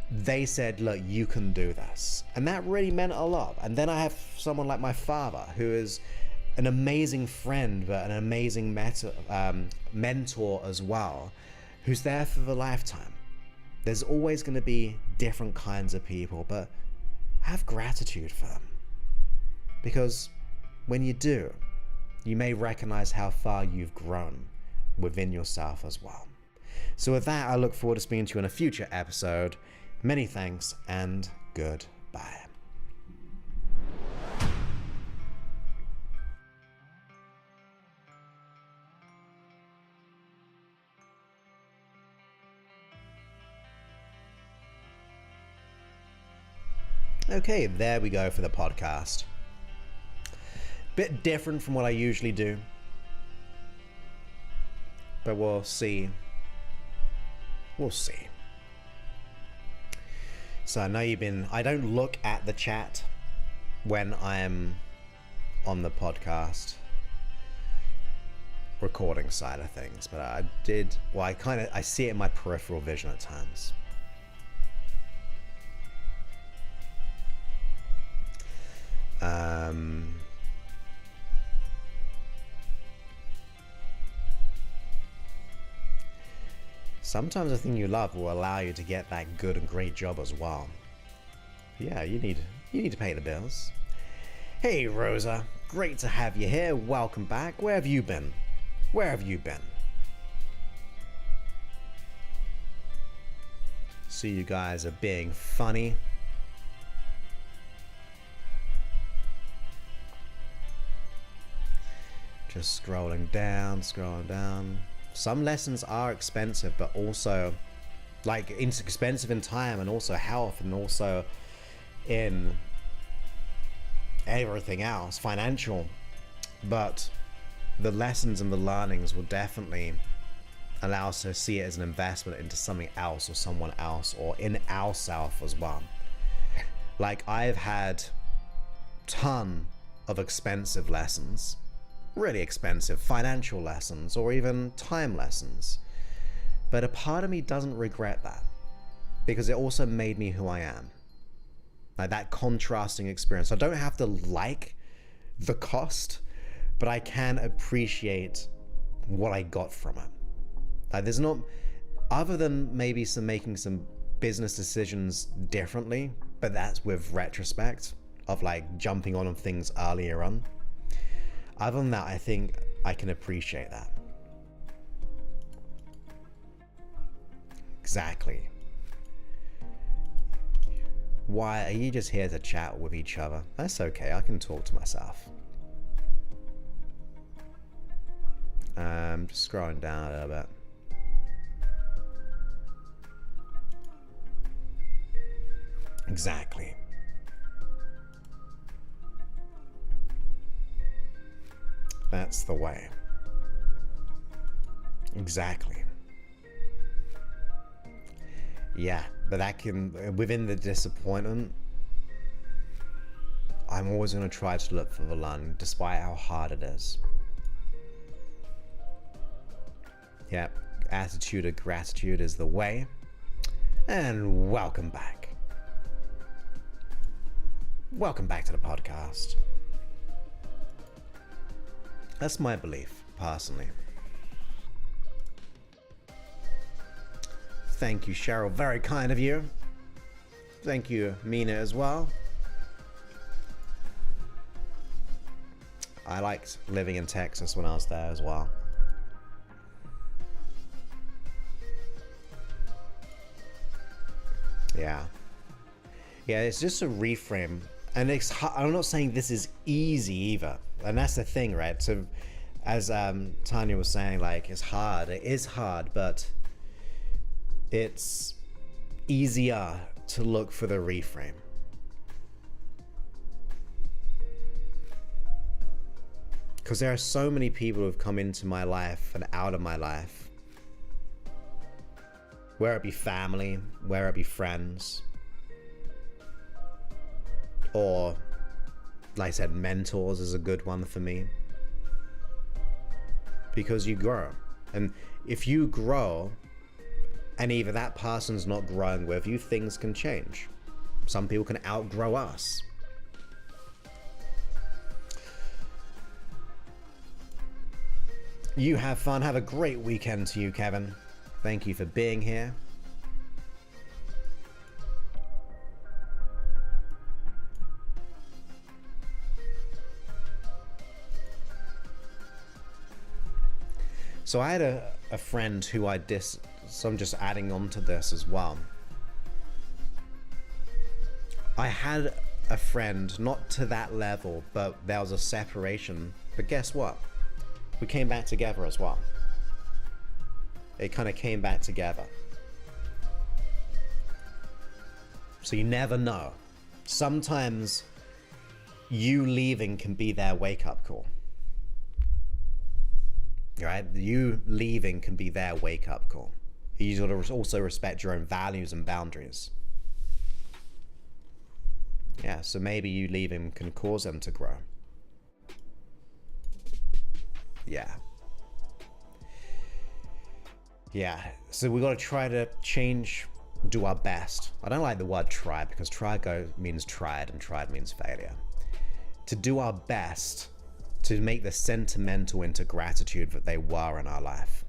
they said, look, you can do this. And that really meant a lot. And then I have someone like my father, who is an amazing friend, but an amazing mentor as well, who's there for the lifetime. There's always going to be different kinds of people, but have gratitude for them. Because when you do, you may recognize how far you've grown within yourself as well. So with that, I look forward to speaking to you in a future episode. Many thanks and goodbye. Okay, there we go for the podcast. Bit different from what I usually do, but we'll see. We'll see. So I know I don't look at the chat when I'm on the podcast recording side of things, but I see it in my peripheral vision at times. Sometimes the thing you love will allow you to get that good and great job as well. Yeah, you need to pay the bills. Hey Rosa, great to have you here. Welcome back. Where have you been? See, you guys are being funny. just scrolling down. Some lessons are expensive, but also like it's expensive in time and also health and also in everything else, financial. But the lessons and the learnings will definitely allow us to see it as an investment into something else or someone else or in ourself as well. Like I've had ton of expensive lessons, really expensive financial lessons or even time lessons. But a part of me doesn't regret that because it also made me who I am. Like that contrasting experience. I don't have to like the cost, but I can appreciate what I got from it. Like there's not, other than maybe making some business decisions differently, but that's with retrospect of like jumping on things earlier on. Other than that, I think I can appreciate that. Exactly. Why are you just here to chat with each other? That's okay, I can talk to myself. Just scrolling down a little bit. Exactly. That's the way. Exactly. Yeah, but that can, within the disappointment, I'm always going to try to look for the learning, despite how hard it is. Yeah, attitude of gratitude is the way. And welcome back. Welcome back to the podcast. That's my belief, personally. Thank you, Cheryl. Very kind of you. Thank you, Mina, as well. I liked living in Texas when I was there as well. Yeah. Yeah, it's just a reframe. And it's hard. I'm not saying this is easy either. And that's the thing, right? So as Tanya was saying, like, it's hard. It is hard, but it's easier to look for the reframe. Because there are so many people who've come into my life and out of my life, whether it be family, whether it be friends, or, like I said, mentors is a good one for me. Because you grow. And if you grow, and either that person's not growing with you, things can change. Some people can outgrow us. You have fun. Have a great weekend to you, Kevin. Thank you for being here. So I had a friend who so I'm just adding on to this as well. I had a friend, not to that level, but there was a separation. But guess what? We came back together as well. It kind of came back together. So you never know. Sometimes you leaving can be their wake-up call. Right? You leaving can be their wake-up call. You got to also respect your own values and boundaries. Yeah, so maybe you leaving can cause them to grow. Yeah. Yeah, so we got to try to change, do our best. I don't like the word try because means tried and tried means failure. To do our best to make the sentimental into gratitude that they were in our life.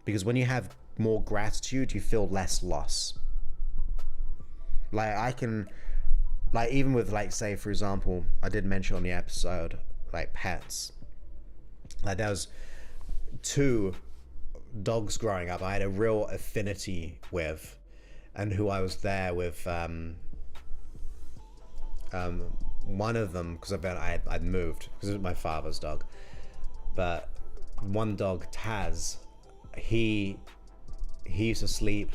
Because when you have more gratitude, you feel less loss. Like I can, like even with like, say for example, I did mention on the episode, like pets. Like there was 2 dogs growing up I had a real affinity with, and who I was there with one of them, because I'd moved, because it was my father's dog, but one dog, Taz, he used to sleep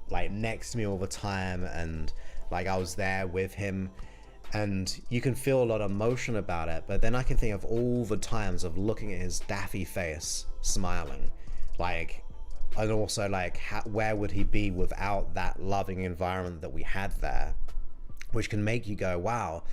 like next to me all the time, and like I was there with him, and you can feel a lot of emotion about it. But then I can think of all the times of looking at his daffy face smiling, like, and also like where would he be without that loving environment that we had there, which can make you go, wow,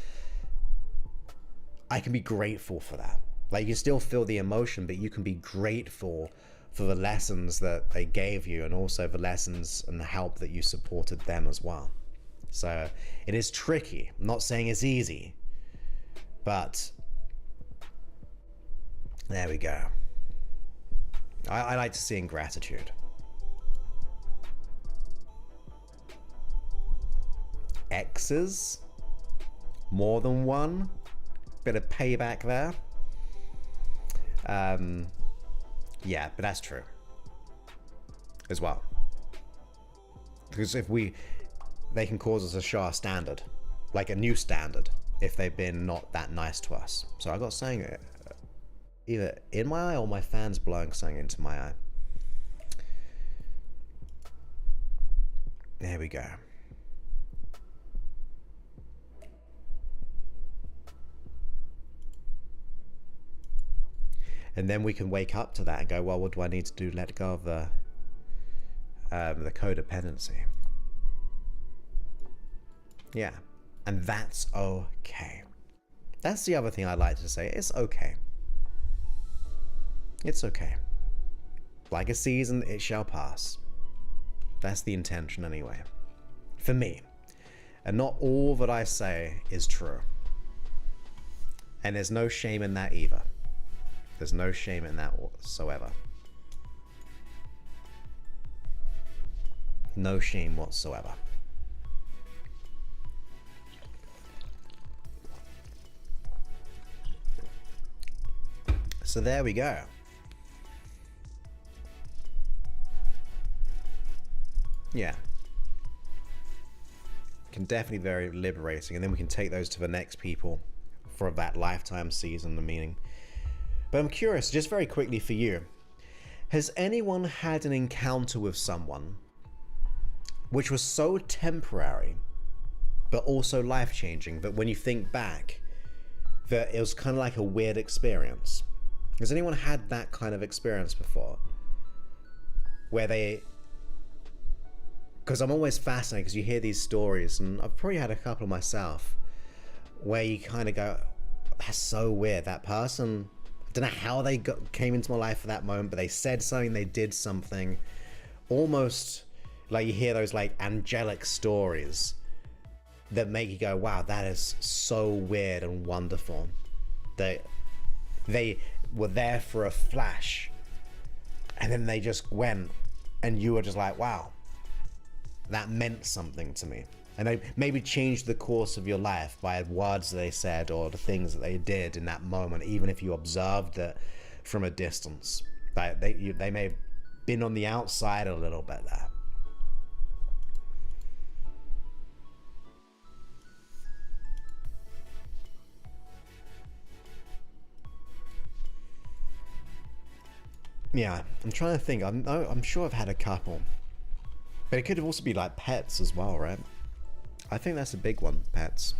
I can be grateful for that. Like, you still feel the emotion, but you can be grateful for the lessons that they gave you, and also the lessons and the help that you supported them as well. So it is tricky. I'm not saying it's easy, but there we go. I like to see in gratitude. Exes, more than one, bit of payback there. Yeah, but that's true as well, because they can cause us to show our standard, like a new standard, if they've been not that nice to us. So I got something either in my eye or my fan's blowing something into my eye. There we go. And then we can wake up to that and go, well, what do I need to do? Let go of the codependency. Yeah, and that's okay. That's the other thing I'd like to say. It's okay. It's okay. Like a season, it shall pass. That's the intention anyway. For me. And not all that I say is true. And there's no shame in that either. There's no shame in that whatsoever. No shame whatsoever. So there we go. Yeah. Can definitely be very liberating, and then we can take those to the next people for that lifetime season, the meaning. But I'm curious, just very quickly for you, has anyone had an encounter with someone which was so temporary, but also life-changing, that when you think back, that it was kind of like a weird experience? Has anyone had that kind of experience before? Where they... Because I'm always fascinated, because you hear these stories, and I've probably had a couple myself, where you kind of go, that's so weird. That person, I don't know how they came into my life for that moment, but they said something, they did something. Almost like you hear those like angelic stories that make you go, wow, that is so weird and wonderful. They were there for a flash, and then they just went, and you were just like, wow, that meant something to me. And they maybe changed the course of your life by words they said or the things that they did in that moment, even if you observed it from a distance. They may have been on the outside a little bit there. Yeah, I'm trying to think. I'm sure I've had a couple. But it could also be like pets as well, right? I think that's a big one, pets.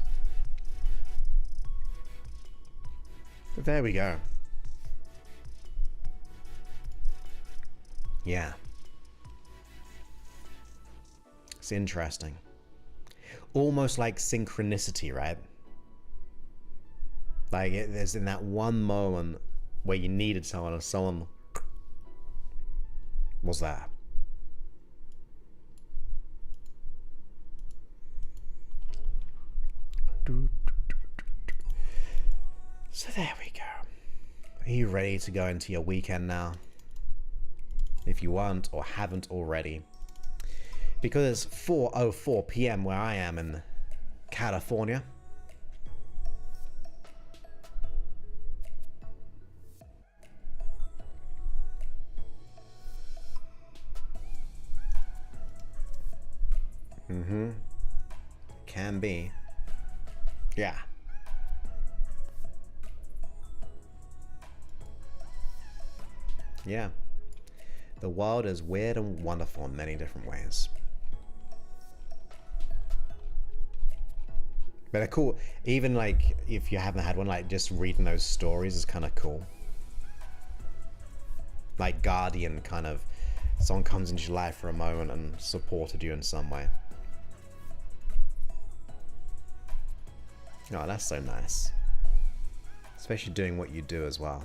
But there we go. Yeah. It's interesting. Almost like synchronicity, right? Like there's in that one moment where you needed someone, and someone was there. So there we go. Are you ready to go into your weekend now? If you aren't or haven't already. Because it's 4:04 p.m. where I am in California. Can be. Yeah. Yeah. The world is weird and wonderful in many different ways. But they're cool. Even like if you haven't had one, like just reading those stories is kind of cool. Like Guardian, kind of, someone comes into your life for a moment and supported you in some way. Oh, that's so nice. Especially doing what you do as well.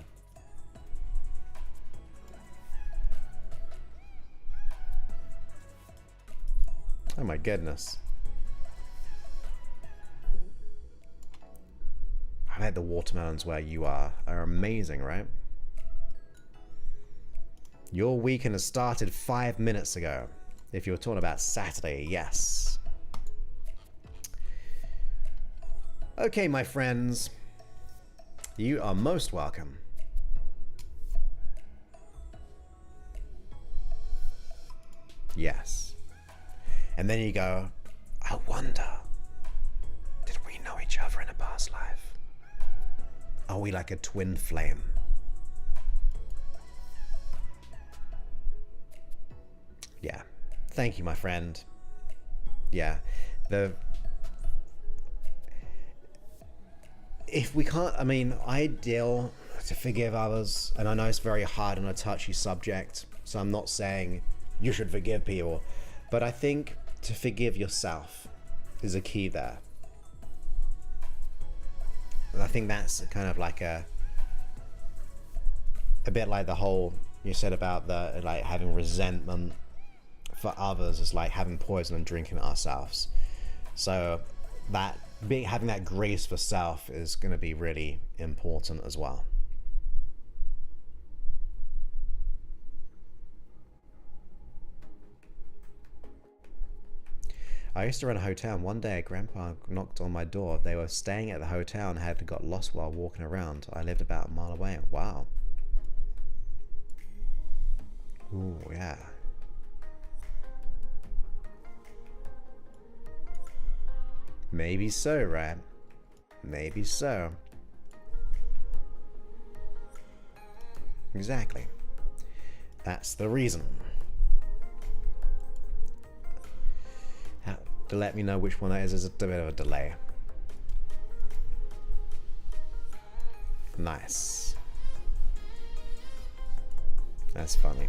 Oh my goodness. I bet the watermelons where you are amazing, right? Your weekend has started 5 minutes ago. If you were talking about Saturday, yes. Okay, my friends. You are most welcome. Yes. And then you go, I wonder, did we know each other in a past life? Are we like a twin flame? Yeah. Thank you, my friend. Yeah. If we can't, I mean, ideal to forgive others, and I know it's very hard and a touchy subject, so I'm not saying you should forgive people, but I think to forgive yourself is a key there. And I think that's kind of like a bit like the whole you said about the like having resentment for others is like having poison and drinking it ourselves. So that having that grace for self is going to be really important as well. I used to run a hotel, and one day Grandpa knocked on my door. They were staying at the hotel and had got lost while walking around. I lived about a mile away. Wow. Ooh, yeah. Maybe so, right? Maybe so. Exactly. That's the reason. To let me know which one that is. There's a bit of a delay. Nice. That's funny.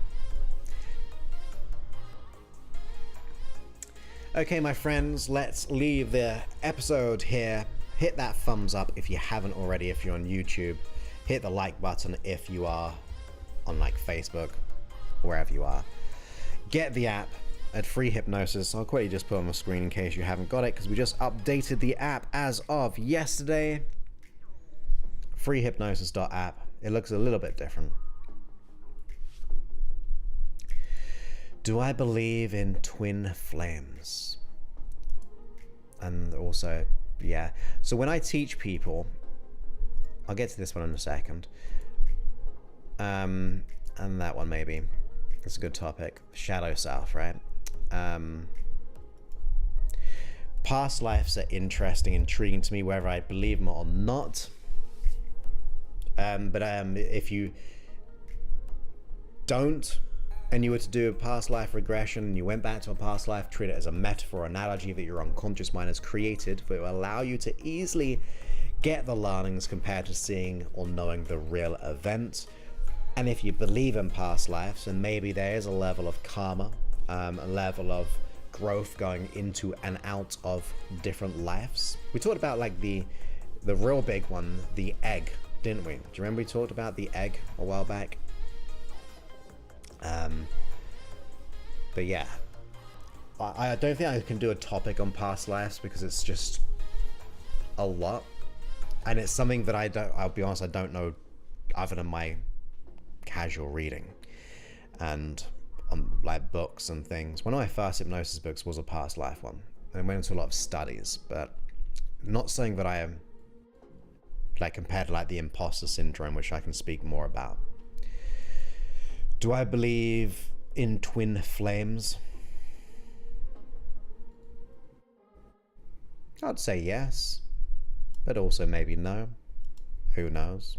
Okay, my friends, let's leave the episode here. Hit that thumbs up if you haven't already, if you're on YouTube. Hit the like button if you are on like Facebook, wherever you are. Get the app at Free Hypnosis. I'll quickly just put on the screen in case you haven't got it, because we just updated the app as of yesterday. freehypnosis.app. It looks a little bit different. Do I believe in twin flames? And also, yeah. So when I teach people, I'll get to this one in a second. And that one maybe. It's a good topic. Shadow self, right? Past lives are interesting, intriguing to me, whether I believe them or not. But if you don't, and you were to do a past life regression, and you went back to a past life, treat it as a metaphor, analogy that your unconscious mind has created, that will allow you to easily get the learnings compared to seeing or knowing the real event. And if you believe in past lives, and maybe there is a level of karma, a level of growth going into and out of different lives. We talked about like the real big one, the egg, didn't we? Do you remember we talked about the egg a while back? But yeah, I don't think I can do a topic on past lives because it's just a lot, and it's something that I'll be honest, I don't know other than my casual reading and like books and things. One of my first hypnosis books was a past life one, and I went into a lot of studies, but not something that I am like compared to like the imposter syndrome, which I can speak more about. Do I believe in twin flames? I'd say yes, but also maybe no. Who knows?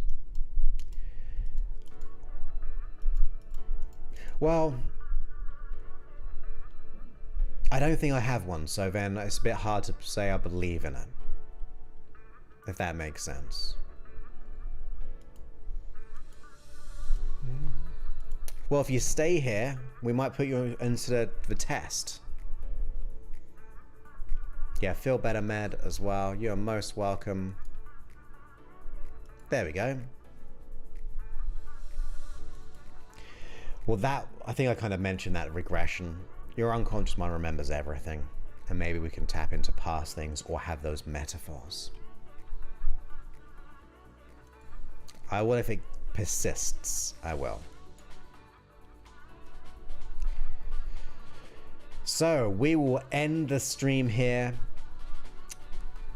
Well, I don't think I have one, so then it's a bit hard to say I believe in it. If that makes sense. Well, if you stay here, we might put you into the test. Yeah, feel better, Med, as well. You're most welcome. There we go. Well, that, I think I kind of mentioned that regression. Your unconscious mind remembers everything, and maybe we can tap into past things or have those metaphors. I will if it persists, I will. So we will end the stream here,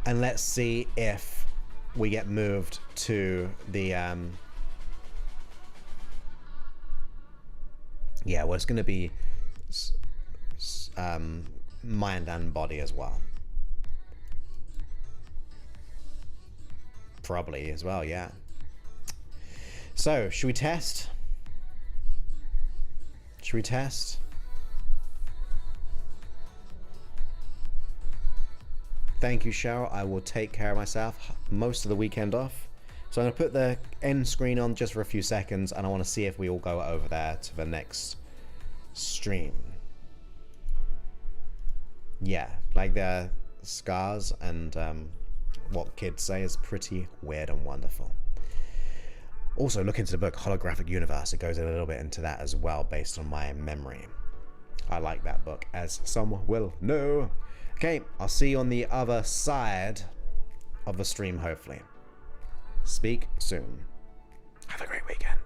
and let's see if we get moved to the yeah, well, it's going to be mind and body as well. Probably as well, yeah. So, should we test? Should we test? Thank you, Cheryl. I will take care of myself most of the weekend off. So I'm going to put the end screen on just for a few seconds, and I want to see if we all go over there to the next stream. Yeah, like the scars and what kids say is pretty weird and wonderful. Also, look into the book Holographic Universe. It goes a little bit into that as well, based on my memory. I like that book, as some will know. Okay, I'll see you on the other side of the stream, hopefully. Speak soon. Have a great weekend.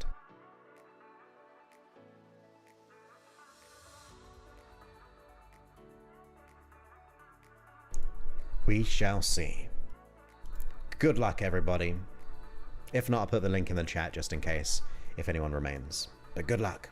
We shall see. Good luck, everybody. If not, I'll put the link in the chat just in case, if anyone remains. But good luck.